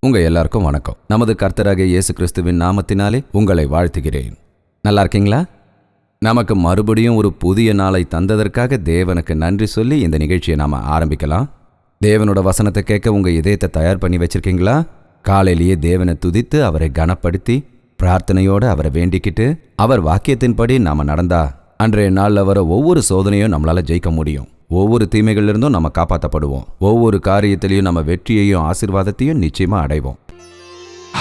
உங்க எல்லாருக்கும் வணக்கம். நமது கர்த்தராகிய இயேசு கிறிஸ்துவின் நாமத்தினாலே உங்களை வாழ்த்துகிறேன். நல்லா இருக்கீங்களா? நமக்கு மறுபடியும் ஒரு புதிய நாளை தந்ததற்காக தேவனுக்கு நன்றி சொல்லி இந்த நிகழ்ச்சியை நாம ஆரம்பிக்கலாம். தேவனோட வசனத்தை கேட்க உங்க இதயத்தை தயார் பண்ணி வச்சிருக்கீங்களா? காலையிலேயே தேவனை துதித்து அவரை கனப்படுத்தி பிரார்த்தனையோடு அவரை வேண்டிக்கிட்டு அவர் வாக்கியத்தின்படி நாம நடந்தா அன்றைய நாளில் வர ஒவ்வொரு சோதனையும் நம்மளால ஜெயிக்க முடியும். ஒவ்வொரு தீமைகளிலிருந்தும் நம்ம காப்பாற்றப்படுவோம். ஒவ்வொரு காரியத்திலையும் நம்ம வெற்றியையும் ஆசீர்வாதத்தையும் நிச்சயமா அடைவோம்.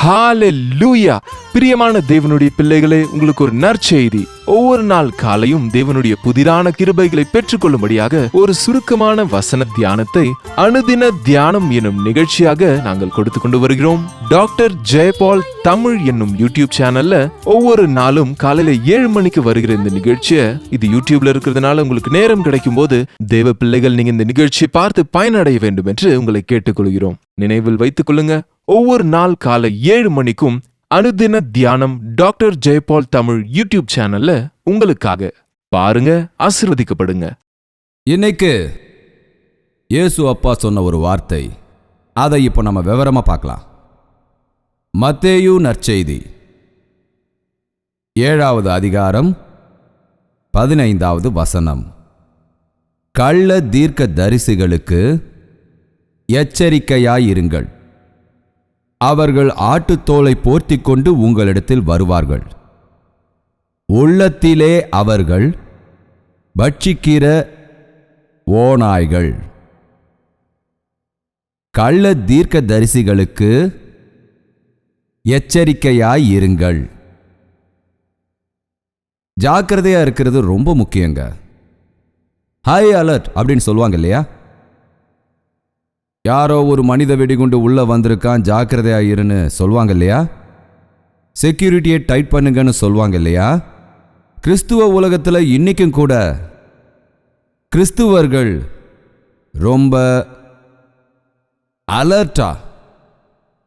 ஹalleluya! பிரியமான தேவனுடைய பிள்ளைகளே, உங்களுக்கு ஒரு நற்செய்தி. ஒவ்வொரு நாள் காலையும் தேவனுடைய புதிரான கிருபைகளை பெற்றுக்கொள்ளும்படியாக ஒரு சுருக்கமான வசன தியானத்தை அனுதின தியானம் என்னும் நிகழ்ச்சியாக நாங்கள் கொடுத்து கொண்டு வருகிறோம். டாக்டர் ஜெயபால் தமிழ் என்னும் யூடியூப் சேனல்ல ஒவ்வொரு நாளும் காலையில 7 மணிக்கு வருகிற இந்த நிகழ்ச்சியை, இது யூடியூப்ல இருக்கிறதுனால உங்களுக்கு நேரம் கிடைக்கும் போது தேவ பிள்ளைகள் நீங்க இந்த நிகழ்ச்சியை பார்த்து பயனடைய வேண்டும் என்று உங்களை கேட்டுக்கொள்கிறோம். நினைவில் வைத்துக் கொள்ளுங்க, ஒவ்வொரு நாள் காலை 7 மணிக்கும் அனுதின தியானம் டாக்டர் ஜெயபால் தமிழ் யூடியூப் சேனல்ல உங்களுக்காக பாருங்க, ஆசீர்வதிக்கப்படுங்க. இன்னைக்கு இயேசு அப்பா சொன்ன ஒரு வார்த்தை, அதை இப்போ நம்ம விவரமா பார்க்கலாம். மத்தேயு நற்செய்தி 7வது அதிகாரம் 15வது வசனம். கள்ள தீர்க்க தரிசிகளுக்கு எச்சரிக்கையாயிருங்கள். அவர்கள் ஆட்டுத்தோலை போர்த்திக் கொண்டு உங்களிடத்தில் வருவார்கள். உள்ளத்திலே அவர்கள் பட்சிக்கிற ஓநாய்கள். கள்ள தீர்க்க தரிசிகளுக்கு எச்சரிக்கையாயிருங்கள். ஜாக்கிரதையா இருக்கிறது ரொம்ப முக்கியங்க. ஹை அலர்ட் அப்படின்னு சொல்லுவாங்க இல்லையா? யாரோ ஒரு மனித வெடிகுண்டு உள்ள வந்திருக்கான், ஜாக்கிரதையா இருன்னு சொல்லுவாங்க இல்லையா? செக்யூரிட்டியை டைட் பண்ணுங்கன்னு சொல்லுவாங்க இல்லையா? கிறிஸ்துவ உலகத்தில் இன்னைக்கும் கூட கிறிஸ்துவர்கள் ரொம்ப அலர்ட்டா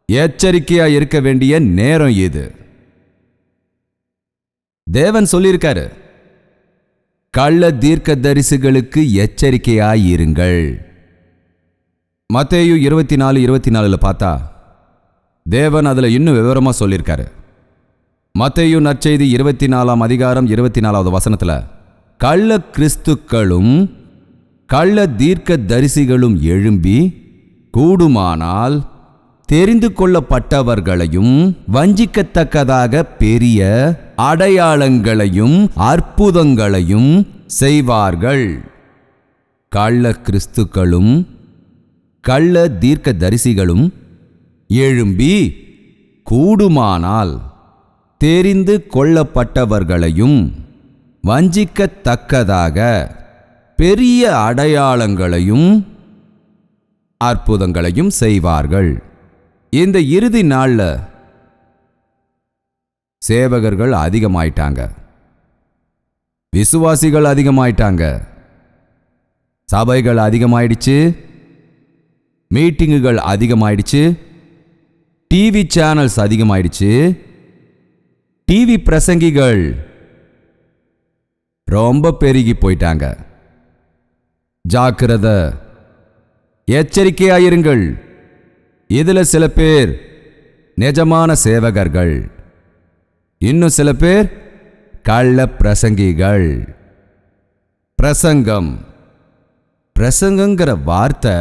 எச்சரிக்கையா இருக்க வேண்டிய நேரம் இது. தேவன் சொல்லியிருக்காரு, கள்ள தீர்க்க தரிசிகளுக்கு எச்சரிக்கையாயிருங்கள். மத்தேயு 24:24 பார்த்தா தேவன் அதில் இன்னும் விவரமா சொல்லியிருக்காரு. மத்தேயு நற்செய்தி 24ஆம் அதிகாரம் 24வது வசனத்தில், கள்ள கிறிஸ்துக்களும் கள்ள தீர்க்க தரிசிகளும் எழும்பி கூடுமானால் தெரிந்து கொள்ளப்பட்டவர்களையும் வஞ்சிக்கத்தக்கதாக பெரிய அடையாளங்களையும் அற்புதங்களையும் செய்வார்கள். கள்ள கிறிஸ்துக்களும் கள்ள தீர்க்க தரிசிகளும் எழும்பி கூடுமானால் தெரிந்து கொள்ளப்பட்டவர்களையும் வஞ்சிக்கத்தக்கதாக பெரிய அடையாளங்களையும் அற்புதங்களையும் செய்வார்கள். இந்த இறுதி நாளில் சேவகர்கள் அதிகமாயிட்டாங்க, விசுவாசிகள் அதிகமாயிட்டாங்க, சபைகள் அதிகமாயிடுச்சு, மீட்டிங்குகள் அதிகமாயிடுச்சு, டிவி சேனல்ஸ் அதிகமாயிடுச்சு, டிவி பிரசங்கிகள் ரொம்ப பெருகி போயிட்டாங்க. ஜாக்கிரதை, எச்சரிக்கையாயிருங்கள். இதுல சில பேர் நிஜமான சேவகர்கள், இன்னும் சில பேர் கள்ள பிரசங்கிகள். பிரசங்கங்கிற வார்த்தை,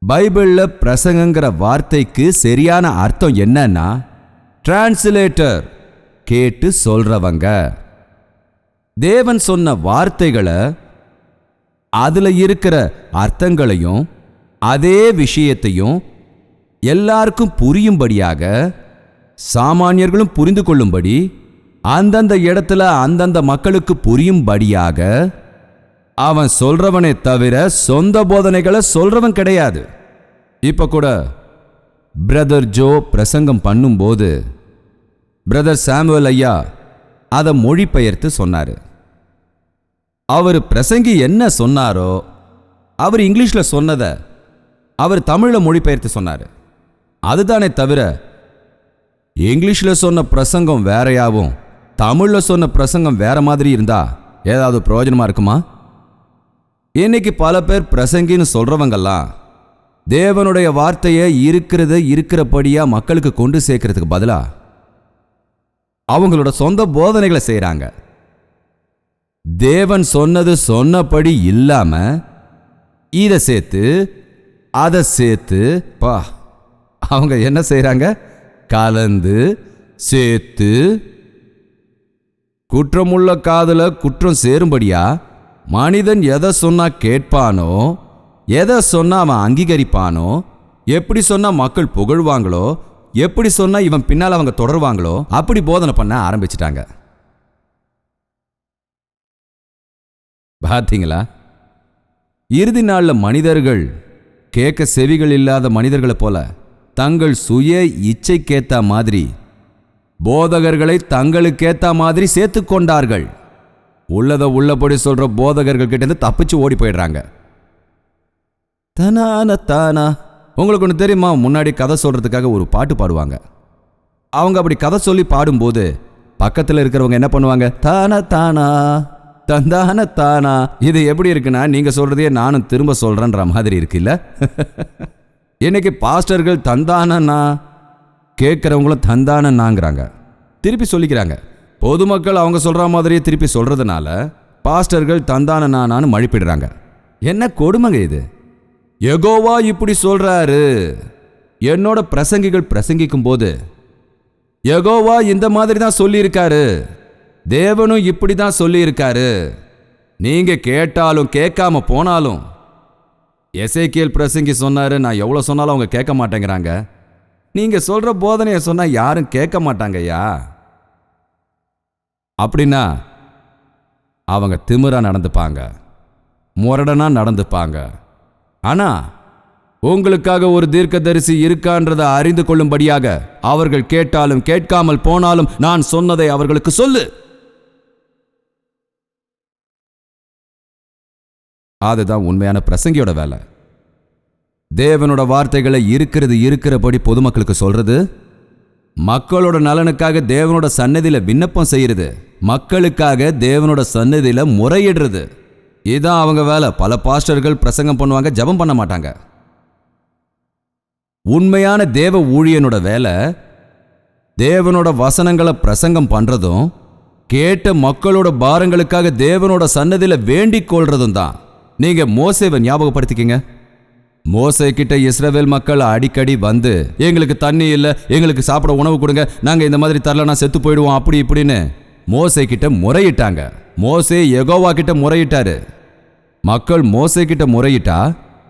பைபிள்ல பிரசங்கங்கிற வார்த்தைக்கு சரியான அர்த்தம் என்னன்னா டிரான்ஸ்லேட்டர், கேட்டு சொல்றவங்க. தேவன் சொன்ன வார்த்தைகளை, அதுல இருக்கிற அர்த்தங்களையும் அதே விஷயத்தையும் எல்லாருக்கும் புரியும்படியாக, சாமானியர்களும் புரிந்து கொள்ளும்படி, அந்தந்த இடத்துல அந்தந்த மக்களுக்கு புரியும்படியாக அவன் சொல்றவனே தவிர சொந்த போதனைகளை சொல்றவன் கிடையாது. இப்ப கூட பிரதர் ஜோ பிரசங்கம் பண்ணும்போது பிரதர் சாமுவேல் ஐயா அதை மொழிபெயர்த்து சொன்னாரு. அவர் பிரசங்கி என்ன சொன்னாரோ அவர் இங்கிலீஷ்ல சொன்னதை அவர் தமிழ்ல மொழிபெயர்த்து சொன்னாரு. அதுதானே தவிர இங்கிலீஷ்ல சொன்ன பிரசங்கம் வேறையாவும் தமிழ்ல சொன்ன பிரசங்கம் வேற மாதிரி இருந்தா ஏதாவது பிரயோஜனமா இருக்குமா? இன்னைக்கு பல பேர் பிரசங்கின்னு சொல்றவங்கெல்லாம் தேவனுடைய வார்த்தையை இருக்கிறபடியா மக்களுக்கு கொண்டு சேர்க்கறதுக்கு பதிலா அவங்களோட சொந்த போதனைகளை செய்றாங்க. தேவன் சொன்னது சொன்னபடி இல்லாம இதை சேர்த்து அதை சேர்த்து அவங்க என்ன செய்றாங்க? கலந்து சேர்த்து குற்றமுள்ள காதுல குற்றம் சேரும்படியா மனிதன் எதை சொன்னா கேட்பானோ, எதை சொன்னா அவன் அங்கீகரிப்பானோ, எப்படி சொன்னா மக்கள் புகழ்வாங்களோ, எப்படி சொன்னா இவன் பின்னால் அவங்க தொடருவாங்களோ அப்படி போதனை பண்ண ஆரம்பிச்சிட்டாங்க. பார்த்தீங்களா? இறுதி நாளில் மனிதர்கள் கேட்க செவிகள் இல்லாத மனிதர்களைப் போல தங்கள் சுய இச்சைக்கேத்த மாதிரி போதகர்களை தங்களுக்கேத்த மாதிரி சேர்த்து கொண்டார்கள். உள்ளதை உள்ளபடி சொல்ற போதகர்கள் கிட்ட இருந்து தப்பிச்சு ஓடி போயிடுறாங்க. தானா தானா. உங்களுக்கு ஒன்று தெரியுமா? முன்னாடி கதை சொல்றதுக்காக ஒரு பாட்டு பாடுவாங்க. அவங்க அப்படி கதை சொல்லி பாடும்போது பக்கத்தில் இருக்கிறவங்க என்ன பண்ணுவாங்க? தானா தானா தந்தான தானா. இது எப்படி இருக்குன்னா, நீங்க சொல்றதையே நானும் திரும்ப சொல்றேன்ற மாதிரி இருக்குல்ல. இன்னைக்கு பாஸ்டர்கள் தந்தானா, கேட்கிறவங்களும் தந்தானாங்கிறாங்க, திருப்பி சொல்லிக்கிறாங்க. பொதுமக்கள் அவங்க சொல்ற மாதிரியே திருப்பி சொல்றதுனால பாஸ்டர்கள் தந்தானான்னு மழிப்பிடுறாங்க. என்ன கொடுமைங்க இது! யெகோவா இப்படி சொல்றாரு. என்னோட பிரசங்கிகள் பிரசங்கிக்கும் போது யெகோவா இந்த மாதிரி தான் சொல்லியிருக்காரு, தேவனும் இப்படி தான் சொல்லியிருக்காரு. நீங்க கேட்டாலும் கேட்காம போனாலும் எசேக்கியேல் பிரசங்கி சொன்னாரு, நான் எவ்வளோ சொன்னாலும் அவங்க கேட்க மாட்டேங்கிறாங்க. நீங்க சொல்ற போதனையை சொன்னா யாரும் கேட்க மாட்டாங்கய்யா. அப்படின்னா அவங்க திமிரா நடந்துப்பாங்க, முரடனா நடந்துப்பாங்க. ஆனா உங்களுக்காக ஒரு தீர்க்கதரிசி இருக்கான்றதை அறிந்து கொள்ளும்படியாக அவர்கள் கேட்டாலும் கேட்காமல் போனாலும் நான் சொன்னதை அவர்களுக்கு சொல்லு. அதுதான் உண்மையான பிரசங்கியோட வேலை. தேவனோட வார்த்தைகளை இருக்கிறபடி பொதுமக்களுக்கு சொல்றது, மக்களோட நலனுக்காக தேவனோட சன்னதியில விண்ணப்பம் செய்யறது, மக்களுக்காக தேவனோட சன்னதியில முறையிடுறது. இதான் அவங்க வேலை. பல பாஸ்டர்கள் பிரசங்கம் பண்ணுவாங்க, ஜெபம் பண்ண மாட்டாங்க. உண்மையான தேவ ஊழியனோட வேலை தேவனோட வசனங்களை பிரசங்கம் பண்றதும், கேட்ட மக்களோட பாரங்களுக்காக தேவனோட சன்னதியில வேண்டிக் கொள்றதும் தான். நீங்க மோசேவை ஞாபகப்படுத்திக்கிங்க. மோசே கிட்ட இஸ்ரவேல் மக்கள் அடிக்கடி வந்து, எங்களுக்கு தண்ணி இல்லை, எங்களுக்கு சாப்பிட உணவு கொடுங்க, நாங்க இந்த மாதிரி தரலனா செத்து போயிடுவோம் அப்படி இப்படின்னு மோசே கிட்ட முறையிட்டாங்க. மோசே யெகோவா கிட்ட முறையிட்டாரு. மக்கள் மோசே கிட்ட முறையிட்டா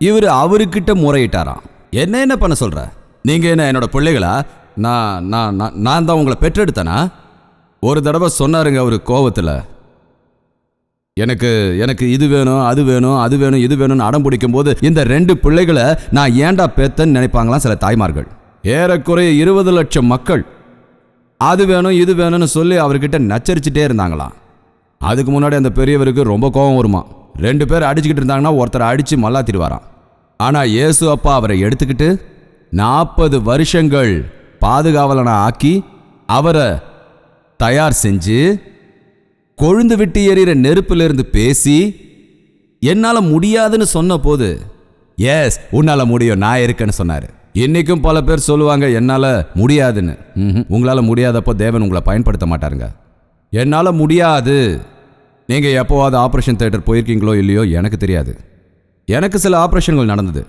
இவர் அவர்கிட்ட முறையிட்டாராம். என்ன பண்ண சொல்ற? நீங்க என்ன என்னோட பிள்ளைகளா? நான் தான் உங்களை பெற்றெடுத்தனா? ஒரு தடவை சொன்னாருங்க அவரு கோவத்தில், எனக்கு இது வேணும் அது வேணும் அது வேணும் இது வேணும்னு அடம் பிடிக்கும் போது இந்த 2 பிள்ளைகளை நான் ஏண்டா பெத்தன்னு நினைப்பாங்களாம் சில தாய்மார்கள். ஏறக்குறைய 20 லட்சம் மக்கள் அது வேணும் இது வேணும்னு சொல்லி அவர்கிட்ட நச்சரிச்சுட்டே இருந்தாங்களாம். அதுக்கு முன்னாடி அந்த பெரியவருக்கு ரொம்ப கோபம் வருமா. 2 பேர் அடிச்சுக்கிட்டு இருந்தாங்கன்னா ஒருத்தரை அடிச்சு மல்லாத்திடுவாராம். ஆனா இயேசு அப்பா அவரை எடுத்துக்கிட்டு 40 வருஷங்கள் பாதுகாவலனா ஆக்கி அவரை தயார் செஞ்சு கொழுந்து விட்டு எறிகிற நெருப்பிலிருந்து பேசி என்னால முடியாதுன்னு சொன்ன போது, எஸ் உன்னால முடியும், நான் இருக்கேன்னு சொன்னாரு. இன்னைக்கும் பல பேர் சொல்லுவாங்க என்னால முடியாதுன்னு. உங்களால முடியாதப்போ தேவன் உங்களை பயன்படுத்த மாட்டாருங்க. என்னால முடியாது. நீங்க எப்போவாது ஆபரேஷன் தியேட்டர் போயிருக்கீங்களோ இல்லையோ எனக்கு தெரியாது. எனக்கு சில ஆபரேஷன்கள் நடந்தது.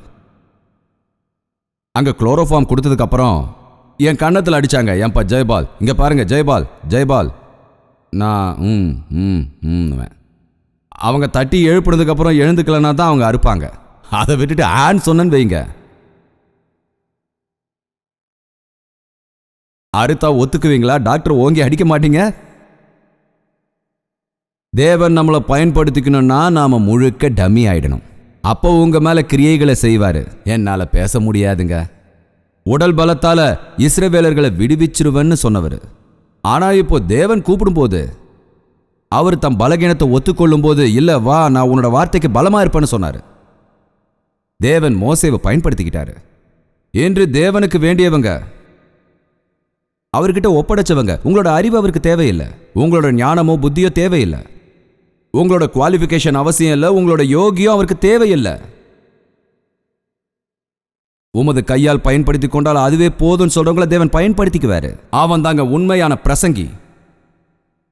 அங்க குளோரோஃபார்ம் கொடுத்ததுக்கு அப்புறம் என் கன்னத்தில் அடிச்சாங்க, ஏன்பா ஜெயபால் இங்க பாருங்க, ஜெயபால் ஜெயபால். நான் அவங்க தட்டி எழுப்புனதுக்கு அப்புறம் எழுந்துக்கலன்னா தான் அவங்க அறுப்பாங்க. அதை விட்டுட்டு ஆன் சொன்னேன்னு வைங்க, அறுத்தா ஒத்துக்குவீங்களா? டாக்டர் ஓங்கி அடிக்க மாட்டீங்க. தேவன் நம்மளை பயன்படுத்திக்கணும்னா நாம முழுக்க டம்மி ஆயிடணும். அப்போ உங்க மேல கிரியைகளை செய்வாரு. என்னால பேச முடியாதுங்க. உடல் பலத்தால இஸ்ரவேலர்களை விடுவிச்சிருவன்னு சொன்னவர். ஆனா இப்போ தேவன் கூப்பிடும்போது அவர் தம் பலகீனத்தை ஒத்துக்கொள்ளும் போது, இல்ல வா நான் உன்னோட வார்த்தைக்கு பலமா இருப்பேன்னு சொன்னாரு. தேவன் மோசேவை பயன்படுத்திக்கிட்டாரு. என்று தேவனுக்கு வேண்டியவங்க அவர்கிட்ட ஒப்படைச்சவங்க. உங்களோட அறிவு அவருக்கு தேவையில்லை, உங்களோட ஞானமோ புத்தியோ தேவையில்லை, உங்களோட குவாலிஃபிகேஷன் அவசியம் இல்லை, உங்களோட யோகியம் அவருக்கு தேவையில்லை. உமது கையால் பயன்படுத்தி கொண்டால் அதுவே போதும்னு சொல்றவங்கள தேவன் பயன்படுத்திக்குவாரு. அவன் தாங்க உண்மையான பிரசங்கி.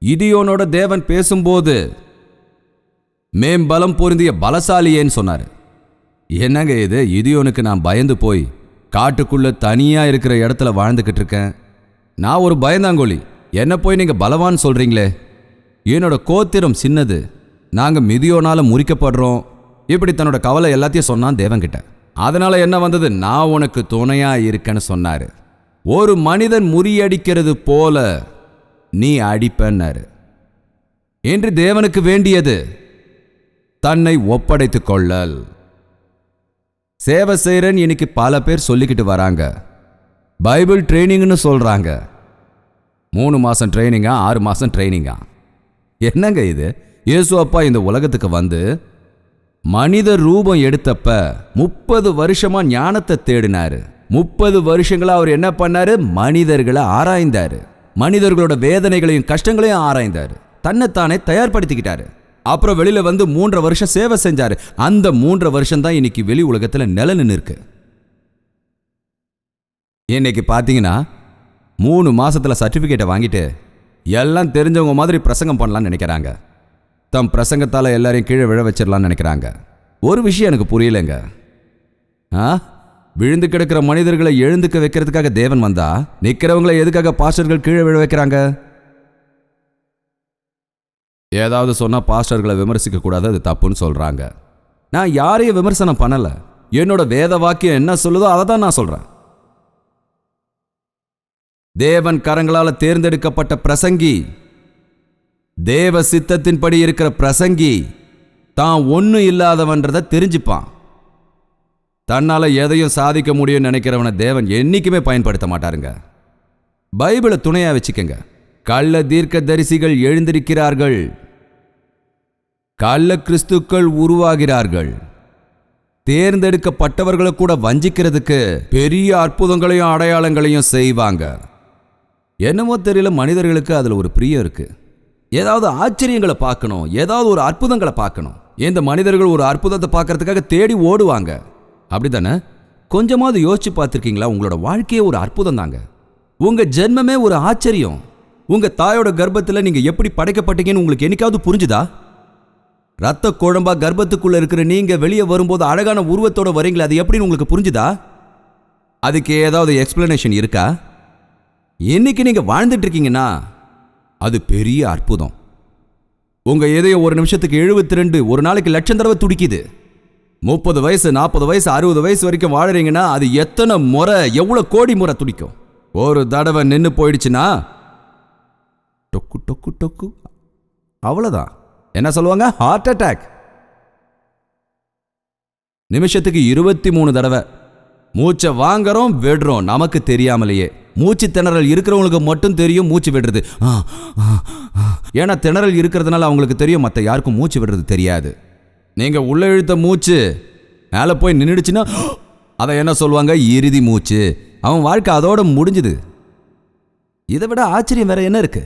கிதியோனோட தேவன் பேசும்போது மேம்பலம் பொருந்திய பலசாலியேன்னு சொன்னாரு. என்னங்க இது, கிதியோனுக்கு நான் பயந்து போய் காட்டுக்குள்ள தனியா இருக்கிற இடத்துல வாழ்ந்துகிட்டு இருக்கேன். நான் ஒரு பயந்தாங்கோலி, என்ன போய் நீங்க பலவான் சொல்றீங்களே, என்னோட கோத்திரம் சின்னது, நாங்க மிதியோனால முறிக்கப்படுறோம், இப்படி தன்னோட கவலை எல்லாத்தையும் சொன்னான் தேவன்கிட்ட. அதனால என்ன வந்தது, நான் உனக்கு துணையா இருக்கேன்னு சொன்னாரு. ஒரு மனிதன் முறியடிக்கிறது போல நீ அடிப்பன்னாரு. என்று தேவனுக்கு வேண்டியது தன்னை ஒப்படைத்துக் கொள்ளல். சேவை செய்றேன்னு இன்னைக்கு பல பேர் சொல்லிக்கிட்டு வராங்க. பைபிள் ட்ரைனிங்னு சொல்றாங்க. 3 மாசம் ட்ரைனிங்கா, 6 மாசம் ட்ரைனிங்கா? என்னங்க இது? இயேசு அப்பா இந்த உலகத்துக்கு வந்து மனித ரூபம் எடுத்தப்ப 30 வருஷமா ஞானத்தை தேடினாரு. 30 வருஷங்களா அவர் என்ன பண்ணாரு? மனிதர்களை ஆராய்ந்தாரு. மனிதர்களோட வேதனைகளையும் கஷ்டங்களையும் ஆராய்ந்தாரு. தன்னைத்தானே தயார்படுத்திக்கிட்டாரு. அப்புறம் வெளியில வந்து 3.5 வருஷம் சேவை செஞ்சாரு. அந்த 3.5 வருஷம் தான் இன்னைக்கு வெளி உலகத்துல நிலன்னு இருக்கு. இன்னைக்கு பாத்தீங்கன்னா 3 மாசத்துல சர்டிபிகேட்டை வாங்கிட்டு எல்லாம் தெரிஞ்சவங்க மாதிரி பிரசங்கம் பண்ணலாம்னு நினைக்கிறாங்க. தம் பிரசங்கத்தால எல்லாரையும் கீழே விழ வச்சிடலாம்னு நினைக்கிறாங்க. ஒரு விஷயம் எனக்கு புரியலைங்க. விழுந்து கிடக்கிற மனிதர்களை எழுந்துக்க வைக்கிறதுக்காக தேவன் வந்தா நிக்கிறவங்களை எதுக்காக பாஸ்டர்கள் கீழே விழ வைக்கிறாங்க? ஏதாவது சொன்னா பாஸ்டர்களை விமர்சிக்க கூடாது, அது தப்புன்னு சொல்றாங்க. நான் யாரையும் விமர்சனம் பண்ணல. என்னோட வேத வாக்கியம் என்ன சொல்லுதோ அதை தான் நான் சொல்றேன். தேவன் கரங்களால தேர்ந்தெடுக்கப்பட்ட பிரசங்கி, தேவ சித்தத்தின்படி இருக்கிற பிரசங்கி தான் ஒன்னும் இல்லாதவன்றதை தெரிஞ்சுப்பான். தன்னால எதையும் சாதிக்க முடியும்னு நினைக்கிறவனை தேவன் என்னைக்குமே பயன்படுத்த மாட்டாருங்க. பைபிளை துணையா வச்சுக்கங்க. கள்ள தீர்க்க தரிசிகள் எழுந்திருக்கிறார்கள், கள்ள கிறிஸ்துக்கள் உருவாகிறார்கள். தேர்ந்தெடுக்கப்பட்டவர்களை கூட வஞ்சிக்கிறதுக்கு பெரிய அற்புதங்களையும் அடையாளங்களையும் செய்வாங்க. என்னமோ தெரியல, மனிதர்களுக்கு அதுல ஒரு பிரியம் இருக்கு. ஏதாவது ஆச்சரியங்களை பார்க்கணும், ஏதாவது ஒரு அற்புதங்களை பார்க்கணும். இந்த மனிதர்கள் ஒரு அற்புதத்தை பார்க்கறதுக்காக தேடி ஓடுவாங்க. அப்படித்தானே? கொஞ்சமாவது யோசிச்சு பார்த்துருக்கீங்களா? உங்களோட வாழ்க்கையே ஒரு அற்புதம் தாங்க. உங்க ஜென்மமே ஒரு ஆச்சரியம். உங்க தாயோட கர்ப்பத்தில் நீங்க எப்படி படைக்கப்பட்டீங்கன்னு உங்களுக்கு என்னைக்காவது புரிஞ்சுதா? ரத்த குழம்பா கர்ப்பத்துக்குள்ள இருக்கிற நீங்க வெளியே வரும்போது அழகான உருவத்தோட வரீங்களா, அது எப்படின்னு உங்களுக்கு புரிஞ்சுதா? அதுக்கு ஏதாவது எக்ஸ்பிளனேஷன் இருக்கா? இன்னைக்கு நீங்க வாழ்ந்துட்டு இருக்கீங்கன்னா அது பெரிய அற்புதம். உங்க இதயம் ஒரு நிமிஷத்துக்கு 72, ஒரு நாளைக்கு 1,00,000 தடவை துடிக்குது. 30 வயசு, 40 வயசு, 60 வயசு வரைக்கும் வாழறீங்கன்னா அது எத்தனை முறை, எவ்வளவு கோடி முறை துடிக்கும். ஒரு தடவை நின்று போயிடுச்சுன்னா டொக்கு டொக்கு டொக்கு, அவ்வளவுதான். என்ன சொல்லுவாங்க? Heart attack. நிமிஷத்துக்கு 23 தடவை மூச்சை வாங்குறோம், விடுறோம், நமக்கு தெரியாமலேயே. மூச்சு திணறல் இருக்கிறவங்களுக்கு மட்டும் தெரியும் மூச்சு விடுறது. ஏன்னா திணறல் இருக்கிறதுனால அவங்களுக்கு தெரியும், மற்ற யாருக்கும் மூச்சு விடுறது தெரியாது. நீங்க உள்ள இழுத்த மூச்சு மேலே போய் நின்றுடுச்சுன்னா அதை என்ன சொல்லுவாங்க? இறுதி மூச்சு. அவன் வாழ்க்கை அதோட முடிஞ்சுது. இதை விட ஆச்சரியம் வேற என்ன இருக்கு?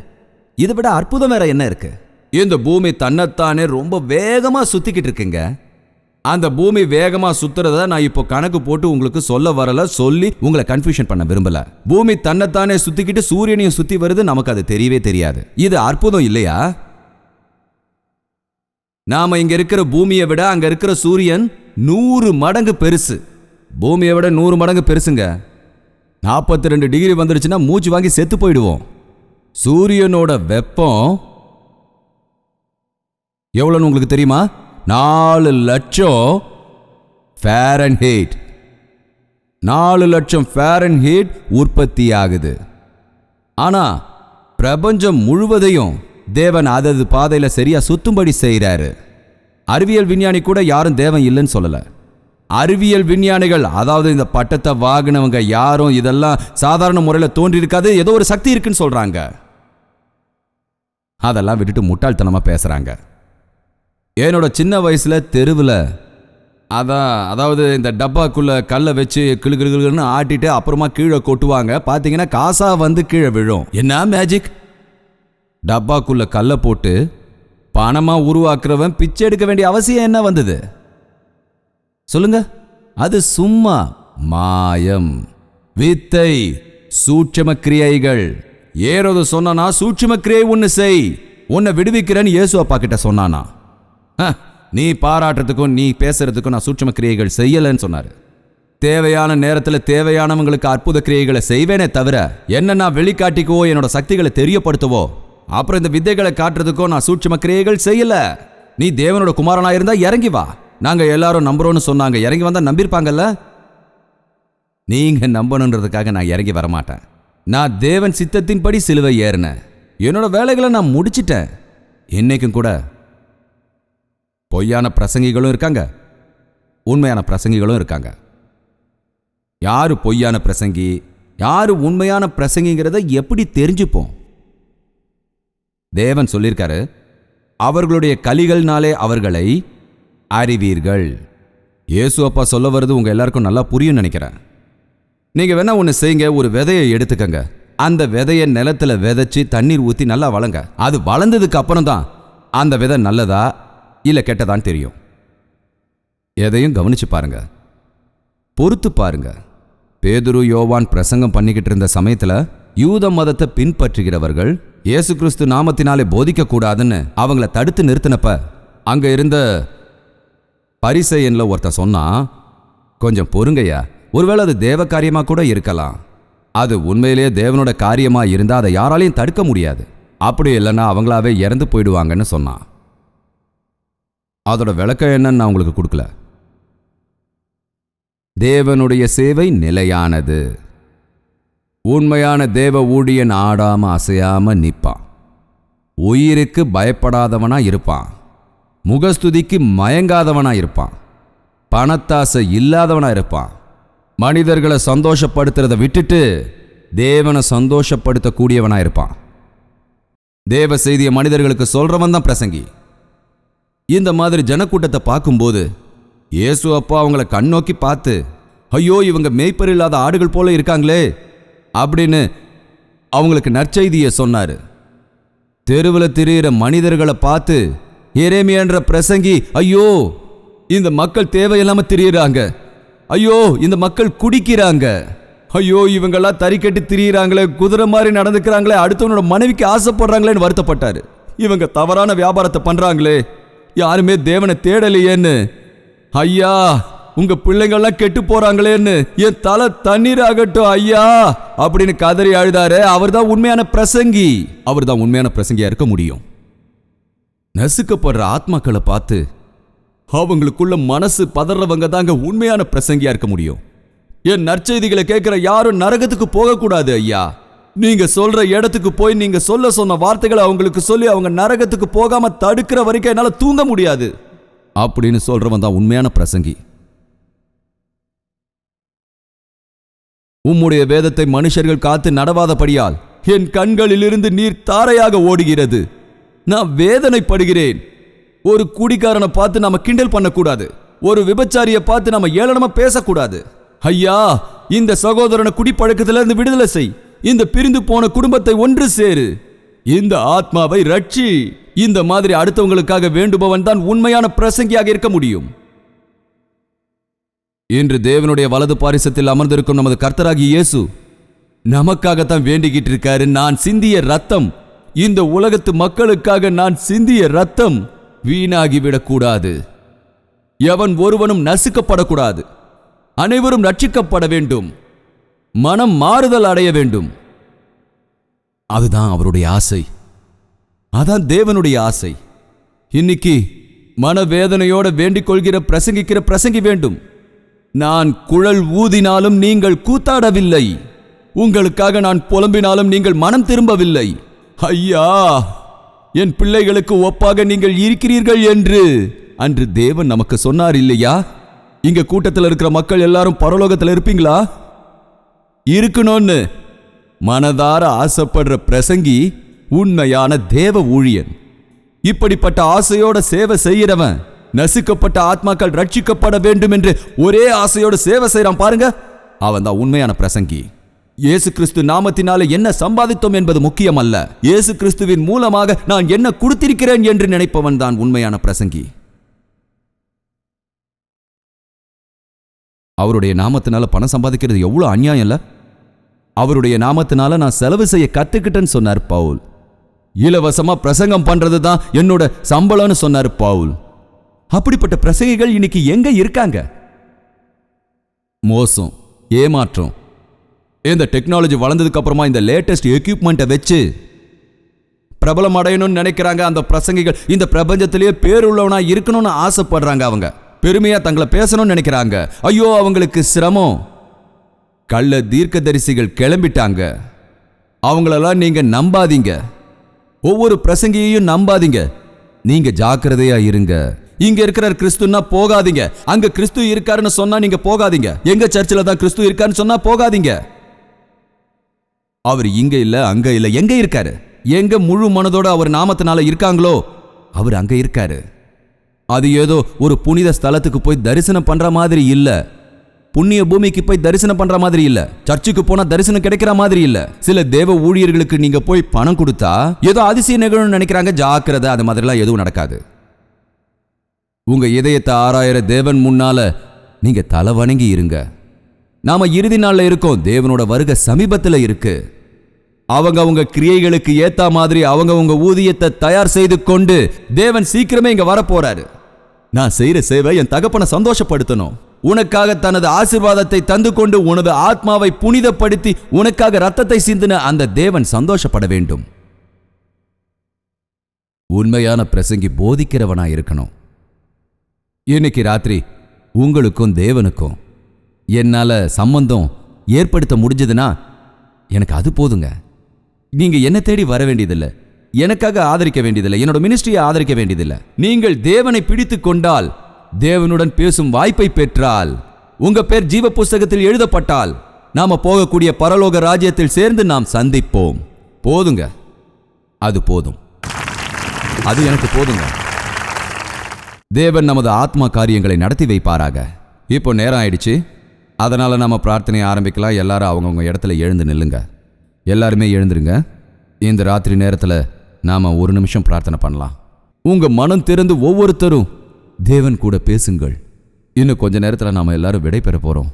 இதை விட அற்புதம் வேற என்ன இருக்கு? இந்த பூமி தன்னைத்தானே ரொம்ப வேகமா சுத்திக்கிட்டு இருக்குங்க. அந்த பூமி வேகமா சுத்துறத நான் இப்போ கணக்கு போட்டு உங்களுக்கு சொல்ல வரல, சொல்லி உங்களை கன்ஃபியூஷன் பண்ண விரும்பல. பூமி தன்னைத்தானே சுத்திக்கிட்டு சூரியனையும் சுத்தி வருது, நமக்கு அது தெரியவே தெரியாது. இது அற்புதம் இல்லையா? நாம இங்க இருக்கிற பூமியை விட அங்க இருக்கிற சூரியன் 100 மடங்கு பெருசு. பூமியை விட 100 மடங்கு பெருசுங்க. 42 டிகிரி வந்துருச்சுன்னா மூச்சு வாங்கி செத்து போயிடுவோம். சூரியனோட வெப்பம் எவ்வளவுன்னு உங்களுக்கு தெரியுமா? 4 லட்சம் ஃபாரன்ஹீட். 4 லட்சம் ஃபாரன்ஹீட் உற்பத்தி ஆகுது. ஆனா பிரபஞ்சம் முழுவதையும் தேவன் அதது பாதையில சரியா சுத்தும்படி செய்யறாரு. அறிவியல் விஞ்ஞானி கூட யாரும் தேவன் இல்லைன்னு சொல்லல. அறிவியல் விஞ்ஞானிகள், அதாவது இந்த பட்டத்தை வாங்கினவங்க யாரும் இதெல்லாம் சாதாரண முறையில் தோன்றி இருக்காது, ஏதோ ஒரு சக்தி இருக்குன்னு சொல்றாங்க. அதெல்லாம் விட்டுட்டு முட்டாள்தனமா பேசுறாங்க. என்னோட சின்ன வயசுல தெருவில் அதாவது இந்த டப்பாக்குள்ள கல்லை வச்சு கிளுகிளுன்னு ஆட்டிட்டு அப்புறமா கீழே கொட்டுவாங்க. பார்த்தீங்கன்னா காசா வந்து கீழே விழும். என்ன மேஜிக்! டப்பாக்குள்ள கல்லை போட்டு பணமா உருவாக்குறவன் பிச்சை எடுக்க வேண்டிய அவசியம் என்ன வந்தது சொல்லுங்க? அது சும்மா மாயம், வித்தை, சூட்சும கிரியைகள். ஏரோது சொன்னானா, சூட்சும கிரியை ஒன்னு செய், உன்னை விடுவிக்கிறேன்னு இயேசு அப்பா கிட்ட சொன்னானா? நீ பாராட்டுறதுக்கும் நீ பேசுறதுக்கும் நான் சூட்சும கிரியைகள் செய்யலன்னு சொன்னாரு. தேவையான நேரத்தில் தேவையானவங்களுக்கு அற்புத கிரியைகளை செய்வேனே தவிர என்ன நான் வெளிக்காட்டிக்கவோ என்னோட சக்திகளை தெரியப்படுத்தவோ அப்புறம் இந்த வித்தைகளை காட்டுறதுக்கோ நான் சூட்சும கிரியைகள் செய்யல. நீ தேவனோட குமாரனா இருந்தா இறங்கி வா, நாங்க எல்லாரும் நம்புறோம்னு சொன்னாங்க. இறங்கி வந்தா நம்பியிருப்பாங்கல்ல? நீங்க நம்பணுன்றதுக்காக நான் இறங்கி வரமாட்டேன். நான் தேவன் சித்தத்தின்படி சிலுவை ஏறினேன். என்னோட வேலைகளை நான் முடிச்சிட்டேன். இன்னைக்கும் கூட பொய்யான பிரசங்கிகளும் இருக்காங்க, உண்மையான பிரசங்கிகளும் இருக்காங்க. யாரு பொய்யான பிரசங்கி, யாரு உண்மையான பிரசங்கிங்கிறத எப்படி தெரிஞ்சுப்போம்? தேவன் சொல்லியிருக்காரு, அவர்களுடைய கலிகள்னாலே அவர்களை அறிவீர்கள். இயேசு அப்பா சொல்ல வருது உங்க எல்லாருக்கும் நல்லா புரியும் நினைக்கிறேன். நீங்க வேணா ஒன்று செய்யுங்க, ஒரு விதையை எடுத்துக்கங்க. அந்த விதையை நிலத்துல விதைச்சு தண்ணீர் ஊற்றி நல்லா வளங்க. அது வளர்ந்ததுக்கு அப்புறம் தான் அந்த விதை நல்லதா இல்லை கெட்டதான்னு தெரியும். எதையும் கவனிச்சு பாருங்க, பொறுத்து பாருங்க. பேதுரு யோவான் பிரசங்கம் பண்ணிக்கிட்டு இருந்த சமயத்துல யூத மதத்தை பின்பற்றுகிறவர்கள் இயேசு கிறிஸ்து நாமத்தினாலே போதிக்க கூடாதுன்னு அவங்கள தடுத்து நிறுத்தினப்ப அங்க இருந்த பரிசேயன்ல ஒருத்தன் சொன்னா, கொஞ்சம் பொறுங்கய்யா, ஒருவேளை அது தேவ காரியமா கூட இருக்கலாம். அது உண்மையிலேயே தேவனோட காரியமா இருந்தா அதை யாராலையும் தடுக்க முடியாது. அப்படி இல்லைன்னா அவங்களாவே இறந்து போயிடுவாங்கன்னு சொன்னான். அதோட விளக்கம் என்னன்னு நான் உங்களுக்கு கொடுக்கல. தேவனுடைய சேவை நிலையானது. உண்மையான தேவ ஊழியன் ஆடாம அசையாம நிற்பான். உயிருக்கு பயப்படாதவனா இருப்பான். முகஸ்துதிக்கு மயங்காதவனா இருப்பான். பணத்தாசை இல்லாதவனா இருப்பான். மனிதர்களை சந்தோஷப்படுத்துறதை விட்டுட்டு தேவனை சந்தோஷப்படுத்தக்கூடியவனா இருப்பான். தேவ செய்தியை மனிதர்களுக்கு சொல்றவன் தான் பிரசங்கி. இந்த மாதிரி ஜனக்கூட்டத்தை பார்க்கும்போது இயேசு அப்பா அவங்கள கண்ணோக்கி பார்த்து, ஐயோ இவங்க மேய்ப்பர் இல்லாத ஆடுகள் போல இருக்காங்களே அப்படின்னு அவங்களுக்கு நற்செய்தியை சொன்னாரு. தெருவில் திரியிற மனிதர்களை பார்த்து எரேமியான்ற பிரசங்கி, ஐயோ இந்த மக்கள் தேவையில்லாம திரியிறாங்க, ஐயோ இந்த மக்கள் குடிக்கிறாங்க, ஐயோ இவங்கெல்லாம் தறிக்கட்டி திரியிறாங்களே, குதிரை மாதிரி நடந்துக்கிறாங்களே, அடுத்தவனோட மனைவிக்கு ஆசைப்படுறாங்களேன்னு வருத்தப்பட்டாரு. இவங்க தவறான வியாபாரத்தை பண்றாங்களே, யாருமே தேவனை தேடலையேன்னு, ஐயா உங்க பிள்ளைங்கள்லாம் கெட்டு போறாங்களேன்னு என் தலை தண்ணீர் ஆகட்டும் ஐயா அப்படின்னு கதறி அழுதாரு. அவர் தான் உண்மையான பிரசங்கி. அவர் தான் உண்மையான பிரசங்கியா இருக்க முடியும். நசுக்கப்படுற ஆத்மாக்களை பார்த்து அவங்களுக்குள்ள மனசு பதறவங்க தாங்க உண்மையான பிரசங்கியா இருக்க முடியும். என் நற்செய்திகளை கேட்கிற யாரும் நரகத்துக்கு போகக்கூடாது ஐயா. நீங்க சொல்ற இடத்துக்கு போய் நீங்க சொன்ன வார்த்தைகளை அவங்களுக்கு சொல்லி அவங்க நரகத்துக்கு போகாம தடுக்கிற வரைக்கும் என்னால தூங்க முடியாது அப்படின்னு சொல்றவன் தான் உண்மையான பிரசங்கி. உம்முடைய வேதத்தை மனுஷர்கள் காத்து நடவாதபடியால் என் கண்களிலிருந்து நீர் தாரையாக ஓடுகிறது. நான் வேதனைப்படுகிறேன். ஒரு குடிகாரனை பார்த்து நாம கிண்டல் பண்ணக்கூடாது. ஒரு விபச்சாரியை பார்த்து நாம ஏளனமா பேசக்கூடாது. ஐயா இந்த சகோதரனை குடிப்பழக்கத்திலிருந்து விடுதலை செய். இந்த பிரிந்து போன குடும்பத்தை ஒன்று சேரு. இந்த ஆத்மாவை ரட்சி. இந்த மாதிரி அடுத்தவங்களுக்காக வேண்டுபவன் தான் உண்மையான பிரசங்கியாக இருக்க முடியும். இன்று தேவனுடைய வலது பாரிசத்தில் அமர்ந்திருக்கும் நமது கர்த்தராகிய இயேசு நமக்காகத்தான் வேண்டிக்கிட்டு இருக்காரு. நான் சிந்திய ரத்தம், இந்த உலகத்து மக்களுக்காக நான் சிந்திய ரத்தம் வீணாகிவிடக்கூடாது. எவன் ஒருவனும் நசுக்கப்படக்கூடாது. அனைவரும் ரட்சிக்கப்பட வேண்டும். மனம் மாறுதல் அடைய வேண்டும். அதுதான் அவருடைய ஆசை. அதான் தேவனுடைய ஆசை. இன்னைக்கு மனவேதனையோட வேண்டிக் கொள்கிற பிரசங்கிக்கிற பிரசங்கி வேண்டும். நான் குழல் ஊதினாலும் நீங்கள் கூத்தாடவில்லை. உங்களுக்காக நான் புலம்பினாலும் நீங்கள் மனம் திரும்பவில்லை. ஐயா என் பிள்ளைகளுக்கு ஒப்பாக நீங்கள் இருக்கிறீர்கள் என்று அன்று தேவன் நமக்கு சொன்னார் இல்லையா? இங்க கூட்டத்தில் இருக்கிற மக்கள் எல்லாரும் பரலோகத்தில் இருப்பீங்களா? இருக்கணும்னு மனதார ஆசைப்படுற பிரசங்கி உண்மையான தேவ ஊழியன். இப்படிப்பட்ட ஆசையோட சேவை செய்யறவன் நசுக்கப்பட்ட ஆத்மாக்கள் ரட்சிக்கப்பட வேண்டும் என்று ஒரே ஆசையோடு சேவை செய்யறான் பாருங்க, அவன் தான் உண்மையான பிரசங்கி. இயேசு கிறிஸ்து நாமத்தினாலே என்ன சம்பாதித்தோம் என்பது முக்கியம் அல்ல. இயேசு கிறிஸ்துவின் மூலமாக நான் என்ன கொடுத்திருக்கிறேன் என்று நினைப்பவன் தான் உண்மையான பிரசங்கி. அவருடைய நாமத்தினால பணம் சம்பாதிக்கிறது எவ்வளோ அநியாயம் இல்ல? அவருடைய நாமத்தினால நான் செலவு செய்ய கத்துக்கிட்டேன்னு சொன்னார் பவுல். இலவசமா பிரசங்கம் பண்றது தான் என்னோட சம்பளம்னு சொன்னார் பவுல். அப்படிப்பட்ட பிரசங்கிகள் இன்னைக்கு எங்க இருக்காங்க? மோசம், ஏமாற்றம். இந்த டெக்னாலஜி வளர்ந்ததுக்கு அப்புறமா இந்த லேட்டஸ்ட் எக்யூப்மெண்ட்டை வச்சு பிரபலம் அடையணும்னு நினைக்கிறாங்க அந்த பிரசங்கிகள். இந்த பிரபஞ்சத்திலேயே பேருள்ளவனா இருக்கணும்னு ஆசைப்படுறாங்க. அவங்க பெருமையா தங்களை பேசணும்னு நினைக்கிறாங்க. ஐயோ, அவங்களுக்கு சிரமம். கள்ள தீர்க்கதரிசிகள் கிளம்பிட்டாங்க. அவங்களெல்லாம் நீங்க நம்பாதீங்க. ஒவ்வொரு பிரசங்கியையும் நம்பாதீங்க. நீங்க ஜாக்கிரதையா இருங்க. இங்க இருக்கிற கிறிஸ்துன்னா போகாதீங்க. அங்க கிறிஸ்து இருக்காருன்னு சொன்னா நீங்க போகாதீங்க. எங்க சர்ச்சில் தான் கிறிஸ்து இருக்காருன்னு சொன்னா போகாதீங்க. அவர் இங்க இல்ல, அங்க இல்ல. எங்க இருக்காரு? எங்க முழு மனதோட அவர் நாமத்தினால இருக்காங்களோ அவர் அங்க இருக்காரு. அது ஏதோ ஒரு புனித ஸ்தலத்துக்கு போய் தரிசனம் பண்ற மாதிரி இல்ல. புண்ணிய பூமிக்கு போய் தரிசனம் பண்ற மாதிரி இல்ல. சர்ச்சுக்கு போனா தரிசனம் கிடைக்கிற மாதிரி இல்ல. சில தேவ ஊழியர்களுக்கு நீங்க போய் பணம் கொடுத்தா ஏதோ அதிசய நிகழ்வு நினைக்கிறாங்க. ஜாக்கிரதை, அது மாதிரிலாம் எதுவும் நடக்காது. உங்க இதயத்தை ஆராயிற தேவன் முன்னால நீங்க தலை வணங்கி இருங்க. நாம இறுதி நாள்ல இருக்கோம். தேவனோட வருகை சமீபத்துல இருக்கு. அவங்க கிரியைகளுக்கு ஏத்த மாதிரி அவங்க ஊதியத்தை தயார் செய்து கொண்டு தேவன் சீக்கிரமே இங்க வரப்போறாரு. நான் செய்யற சேவை என் தகப்பனை சந்தோஷப்படுத்தணும். உனக்காக தனது ஆசீர்வாதத்தை தந்து கொண்டு உனது ஆத்மாவை புனிதப்படுத்தி உனக்காக ரத்தத்தை சிந்தின அந்த தேவன் சந்தோஷப்பட வேண்டும். உண்மையான பிரசங்கி போதிக்கிறவனா இருக்கணும். இன்னைக்கு ராத்திரி உங்களுக்கும் தேவனுக்கும் என்னால சம்பந்தம் ஏற்படுத்த முடிஞ்சதுன்னா எனக்கு அது போதுங்க. நீங்க என்ன தேடி வர வேண்டியதில்லை, எனக்காக ஆதரிக்க வேண்டியதில்லை, என்னோட மினிஸ்ட்ரியை ஆதரிக்க வேண்டியதில்லை. நீங்கள் தேவனை பிடித்து கொண்டால், தேவனுடன் பேசும் வாய்ப்பை பெற்றால், உங்க பேர் ஜீவ புஸ்தகத்தில் எழுதப்பட்டால், நாம போகக்கூடிய பரலோக ராஜ்யத்தில் சேர்ந்து நாம் சந்திப்போம். போதுங்க, அது போதும். அது எனக்கு போதுங்க. தேவன் நமது ஆத்மா காரியங்களை நடத்தி வைப்பாராக. இப்போ நேரம் ஆயிடுச்சு. அதனால நாம பிரார்த்தனையை ஆரம்பிக்கலாம். எல்லாரும் அவங்கவுங்க இடத்துல எழுந்து நில்லுங்க. எல்லாருமே எழுந்துருங்க. இந்த ராத்திரி நேரத்தில் நாம ஒரு நிமிஷம் பிரார்த்தனை பண்ணலாம். உங்க மனம் திறந்து ஒவ்வொருத்தரும் தேவன் கூட பேசுங்கள். இன்னும் கொஞ்ச நேரத்தில் நாம எல்லாரும் விடை பெற போறோம்.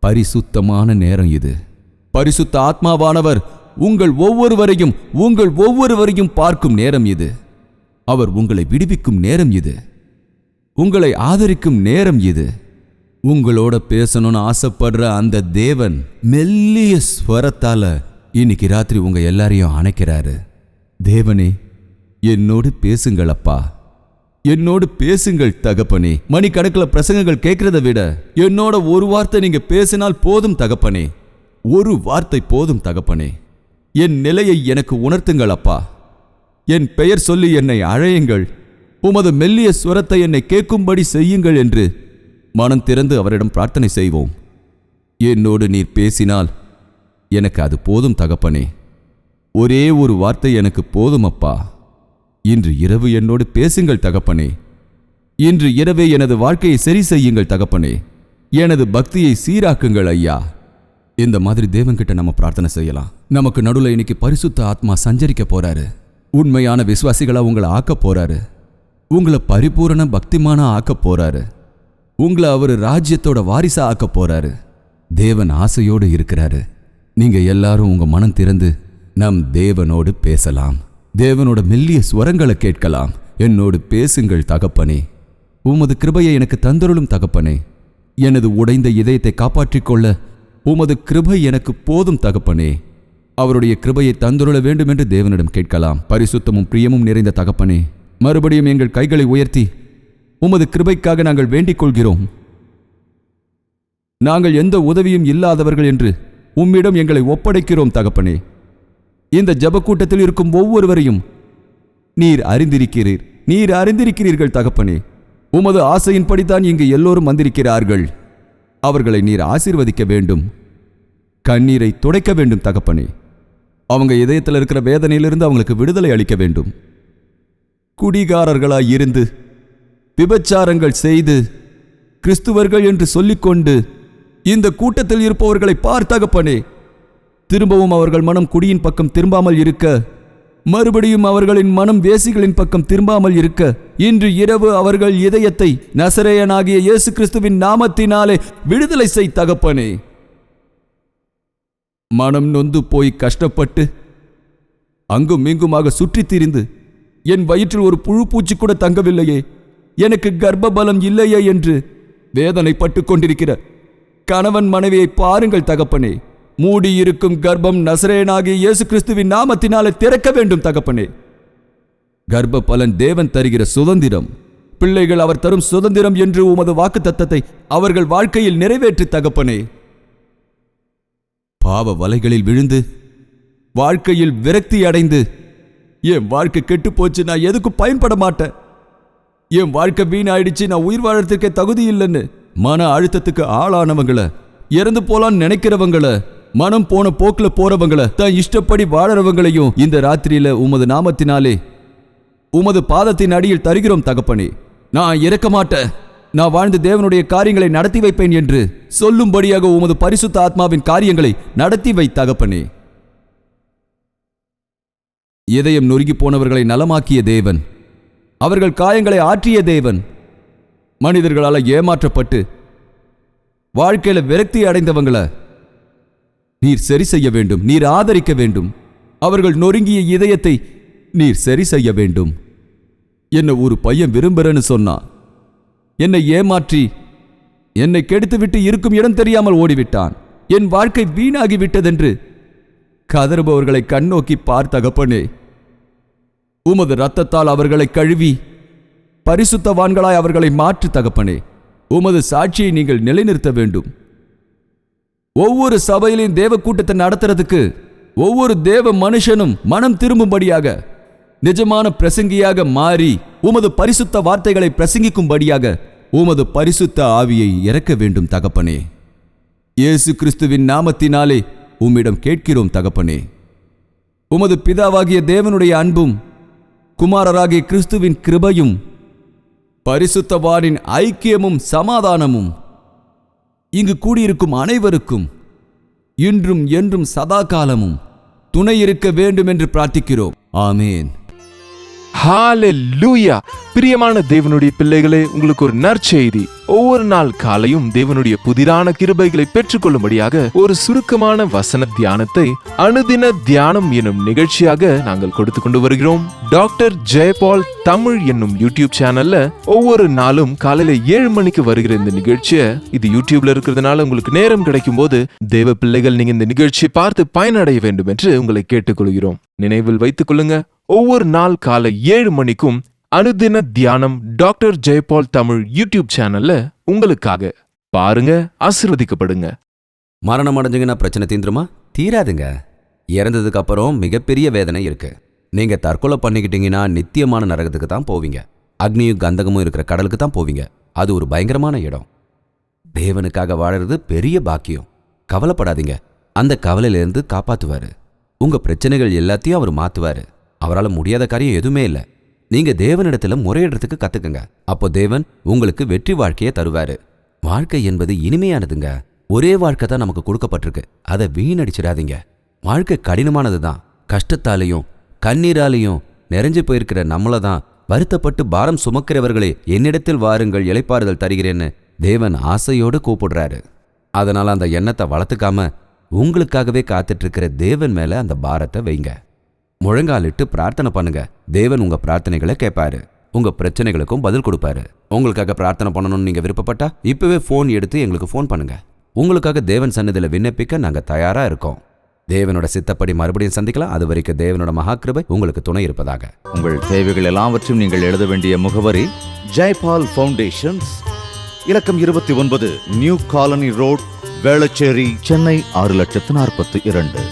பரிசுத்தமான நேரம் இது. பரிசுத்த ஆத்மாவானவர் உங்கள் ஒவ்வொருவரையும் பார்க்கும் நேரம் இது. அவர் உங்களை விடுவிக்கும் நேரம் இது. உங்களை ஆதரிக்கும் நேரம் இது. உங்களோட பேசணும்னு ஆசைப்படுற அந்த தேவன் மெல்லிய ஸ்வரத்தால இன்னைக்கு ராத்திரி உங்க எல்லாரையும் அணைக்கிறாரு. தேவனே, என்னோடு பேசுங்கள் அப்பா, என்னோடு பேசுங்கள் தகப்பனே. மணிக்கணக்கில் பிரசங்கங்கள் கேட்கிறத விட என்னோட ஒரு வார்த்தை நீங்க பேசினால் போதும் தகப்பனே. ஒரு வார்த்தை போதும் தகப்பனே. என் நிலையை எனக்கு உணர்த்துங்கள் அப்பா. என் பெயர் சொல்லி என்னை அழையுங்கள். உமது மெல்லிய சுரத்தை என்னை கேட்கும்படி செய்யுங்கள் என்று மனம் திறந்து அவரிடம் பிரார்த்தனை செய்வோம். என்னோடு நீர் பேசினால் எனக்கு அது போதும் தகப்பனே. ஒரே ஒரு வார்த்தை எனக்கு போதும் அப்பா. இன்று இரவு என்னோடு பேசுங்கள் தகப்பனே. இன்று இரவே எனது வாழ்க்கையை சரி செய்யுங்கள் தகப்பனே. எனது பக்தியை சீராக்குங்கள் ஐயா. இந்த மாதிரி தேவன்கிட்ட நம்ம பிரார்த்தனை செய்யலாம். நமக்கு நடுவில் இன்னைக்கு பரிசுத்த ஆத்மா சஞ்சரிக்க போறாரு. உண்மையான விசுவாசிகளா உங்களை ஆக்க போறாரு. உங்களை பரிபூரண பக்திமான ஆக்க போறாரு. உங்களை அவர் ராஜ்யத்தோட வாரிசா ஆக்க போறாரு. தேவன் ஆசையோடு இருக்கிறாரு. நீங்க எல்லாரும் உங்க மனம் திறந்து நம் தேவனோடு பேசலாம். தேவனோட மெல்லிய ஸ்வரங்களை கேட்கலாம். என்னோடு பேசுங்கள் தகப்பனே. உமது கிருபையை எனக்கு தந்தருளும் தகப்பனே. எனது உடைந்த இதயத்தை காப்பாற்றிக் கொள்ள உமது கிருபை எனக்கு போதும் தகப்பனே. அவருடைய கிருபையை தந்தருள வேண்டும் என்று தேவனிடம் கேட்கலாம். பரிசுத்தமும் பிரியமும் நிறைந்த தகப்பனே, மறுபடியும் எங்கள் கைகளை உயர்த்தி உமது கிருபைக்காக நாங்கள் வேண்டிக் கொள்கிறோம். நாங்கள் எந்த உதவியும் இல்லாதவர்கள் என்று உம்மிடம் எங்களை ஒப்படைக்கிறோம் தகப்பனே. இந்த ஜெப கூட்டத்தில் இருக்கும் ஒவ்வொருவரையும் நீர் அறிந்திருக்கிறீர்கள் தகப்பனே. உமது ஆசையின்படித்தான் இங்கு எல்லோரும் வந்திருக்கிறார்கள். அவர்களை நீர் ஆசீர்வதிக்க வேண்டும். கண்ணீரை துடைக்க வேண்டும் தகப்பனே. அவங்க இதயத்தில் இருக்கிற வேதனையிலிருந்து அவங்களுக்கு விடுதலை அளிக்க வேண்டும். குடிகாரர்களாய் இருந்து விபச்சாரங்கள் செய்து கிறிஸ்துவர்கள் என்று சொல்லிக்கொண்டு இந்த கூட்டத்தில் இருப்பவர்களை பார்த்தகப்பனே, திரும்பவும் அவர்கள் மனம் குடியின் பக்கம் திரும்பாமல் இருக்க மறுபடியும் அவர்களின் மனம் வேசிகளின் பக்கம் திரும்பாமல் இருக்க இன்று இரவு அவர்கள் இதயத்தை நசரேயனாகிய இயேசு கிறிஸ்துவின் நாமத்தினாலே விடுதலை செய் தகப்பனே. மனம் நொந்து போய் கஷ்டப்பட்டு அங்கும் இங்குமாக சுற்றித் திரிந்து என் வயிற்றில் ஒரு புழு பூச்சி கூட தங்கவில்லையே, எனக்கு கர்ப்ப பலம் இல்லையே என்று வேதனைப்பட்டு கொண்டிருக்கிற கணவன் மனைவியை பாருங்கள் தகப்பனே. மூடியிருக்கும் கர்ப்பம் நசரேயனாகிய இயேசு கிறிஸ்துவின் நாமத்தினாலே திறக்க வேண்டும் தகப்பனே. கர்ப்ப பலன் தேவன் தருகிற சுதந்திரம், பிள்ளைகள் அவர் தரும் சுதந்திரம் என்று உமது வாக்குத்தத்தத்தை அவர்கள் வாழ்க்கையில் நிறைவேற்று தகப்பனே. பாவ வலைகளில் விழுந்து வாழ்க்கையில் விரக்தி அடைந்து என் வாழ்க்கை கெட்டு போச்சு, நான் எதுக்கும் பயன்பட மாட்டேன், என் வாழ்க்கை வீணாயிடுச்சு, நான் உயிர் வாழறதுக்கே தகுதி இல்லைன்னு மன அழுத்தத்துக்கு ஆளானவங்கள, இறந்து போலான்னு நினைக்கிறவங்கள, மனம் போன போக்குல போறவங்கள, தான் இஷ்டப்படி வாழறவங்களையும் இந்த ராத்திரியில உமது நாமத்தினாலே உமது பாதத்தின் அடியில் தருகிறோம் தகப்பனே. நான் இறக்க மாட்டேன், நான் வாழ்ந்து தேவனுடைய காரியங்களை நடத்தி வைப்பேன் என்று சொல்லும்படியாக உமது பரிசுத்த ஆத்மாவின் காரியங்களை நடத்தி வை தகப்பனே. இதயம் நொறுங்கி போனவர்களை நலமாக்கிய தேவன், அவர்கள் காயங்களை ஆற்றிய தேவன், மனிதர்களால் ஏமாற்றப்பட்டு வாழ்க்கையில விரக்தி அடைந்தவங்களை நீர் சரி செய்ய வேண்டும், நீர் ஆதரிக்க வேண்டும். அவர்கள் நொறுங்கிய இதயத்தை நீர் சரி செய்ய வேண்டும். என்ன ஒரு பையன் விரும்புறேன்னு சொன்னா என்னை ஏமாற்றி என்னை கெடுத்துவிட்டு இருக்கும் இடம் தெரியாமல் ஓடிவிட்டான், என் வாழ்க்கை வீணாகி விட்டதென்று கதறுபவர்களை கண்ணோக்கி பார் தகப்பனே. உமது இரத்தத்தால் அவர்களை கழுவி பரிசுத்தவான்களாய் அவர்களை மாற்று தகப்பனே. உமது சாட்சியை நீங்கள் நிலைநிறுத்த வேண்டும். ஒவ்வொரு சபையிலையும் தேவ கூட்டத்தை நடத்துறதுக்கு ஒவ்வொரு தேவ மனுஷனும் மனம் திரும்பும்படியாக நிஜமான பிரசங்கியாக மாறி உமது பரிசுத்த வார்த்தைகளை பிரசங்கிக்கும்படியாக உமது பரிசுத்த ஆவியை இறக்க வேண்டும் தகப்பனே. இயேசு கிறிஸ்துவின் நாமத்தினாலே உம்மிடம் கேட்கிறோம் தகப்பனே. உமது பிதாவாகிய தேவனுடைய அன்பும் குமாரராகிய கிறிஸ்துவின் கிருபையும் பரிசுத்தவானின் ஐக்கியமும் சமாதானமும் இங்கு கூடியிருக்கும் அனைவருக்கும் இன்றும் என்றும் சதா காலமும் துணை இருக்க வேண்டும் என்று பிரார்த்திக்கிறோம். ஆமேன். ஹalleluya. பிரியமான தேவனுடைய பிள்ளைகளே, உங்களுக்கு ஒரு நற்செய்தி. ஒவ்வொரு நாள் காலையும் தேவனுடைய புதிரான கிருபைகளை பெற்றுக்கொள்ளும்படியாக ஒரு சுருக்கமான வசன தியானத்தை அனுதின தியானம் என்னும் நிகழ்ச்சியாக நாங்கள் கொடுத்து கொண்டு வருகிறோம். டாக்டர் ஜெயபால் தமிழ் என்னும் யூடியூப் சேனல்ல ஒவ்வொரு நாளும் காலையில 7 மணிக்கு வருகிற இந்த நிகழ்ச்சியை, இது யூடியூப்ல இருக்கிறதுனால உங்களுக்கு நேரம் கிடைக்கும் போது தேவ பிள்ளைகள் நீங்க இந்த நிகழ்ச்சியை பார்த்து பயனடைய வேண்டும் என்று உங்களை கேட்டுக்கொள்கிறோம். நினைவில் வைத்துக் கொள்ளுங்க, ஒவ்வொரு நாள் காலை 7 மணிக்கும் அனுதின தியானம் டாக்டர் ஜெயபால் தமிழ் யூடியூப் சேனல்ல உங்களுக்காக பாருங்க, ஆசீர்வதிக்கப்படுங்க. மரணம் அடைஞ்சிங்கன்னா பிரச்சனை தீந்துருமா? தீராதுங்க. இறந்ததுக்கு அப்புறம் மிகப்பெரிய வேதனை இருக்கு. நீங்க தற்கொலை பண்ணிக்கிட்டீங்கன்னா நித்தியமான நரகத்துக்கு தான் போவீங்க. அக்னியும் கந்தகமும் இருக்கிற கடலுக்கு தான் போவீங்க. அது ஒரு பயங்கரமான இடம். தேவனுக்காக வாழறது பெரிய பாக்கியம். கவலைப்படாதீங்க, அந்த கவலையிலிருந்து காப்பாத்துவாரு. உங்க பிரச்சனைகள் எல்லாத்தையும் அவர் மாத்துவாரு. அவரால் முடியாத காரியம் எதுவுமே இல்லை. நீங்க தேவனிடத்துல முறையிடுறதுக்கு கத்துக்குங்க. அப்போ தேவன் உங்களுக்கு வெற்றி வாழ்க்கையை தருவாரு. வாழ்க்கை என்பது இனிமையானதுங்க. ஒரே வாழ்க்கை தான் நமக்கு கொடுக்கப்பட்டிருக்கு. அதை வீணடிச்சிடாதீங்க. வாழ்க்கை கடினமானது தான். கஷ்டத்தாலையும் கண்ணீராலையும் நிறைஞ்சு போயிருக்கிற நம்மளை தான் வருத்தப்பட்டு பாரம் சுமக்கிறவர்களே என்னிடத்தில் வாருங்கள், இளைப்பாறுதல் தருகிறேன்னு தேவன் ஆசையோடு கூப்பிடுறாரு. அதனால அந்த எண்ணத்தை வளர்த்துக்காம உங்களுக்காகவே காத்துட்டு இருக்கிற தேவன் மேல அந்த பாரத்தை வைங்க. முழங்காலிட்டு பிரார்த்தனை பண்ணுங்க. தேவன் உங்க பிரார்த்தனைகளை கேட்பாரு. உங்க பிரச்சனைகளுக்கும் பதில் கொடுப்பாரு. உங்களுக்காக பிரார்த்தனை பண்ணணும்னு நீங்க விருப்பப்பட்டா இப்பவே போன் எடுத்து எங்களுக்கு போன் பண்ணுங்க. உங்களுக்காக தேவன் சன்னதியில விண்ணப்பிக்க நாங்க தயாரா இருக்கோம். தேவனோட சித்தப்படி மறுபடியும் சந்திக்கலாம். அது வரைக்கும் தேவனோட மகாகிருபை உங்களுக்கு துணை இருப்பதாக. உங்கள் தேவைகள் எல்லாவற்றையும் நீங்கள் எழுத வேண்டிய முகவரி ஜெயபால் ஃபவுண்டேஷன்ஸ், இலக்கம் 29, new colony road, Velachery, Chennai 6042.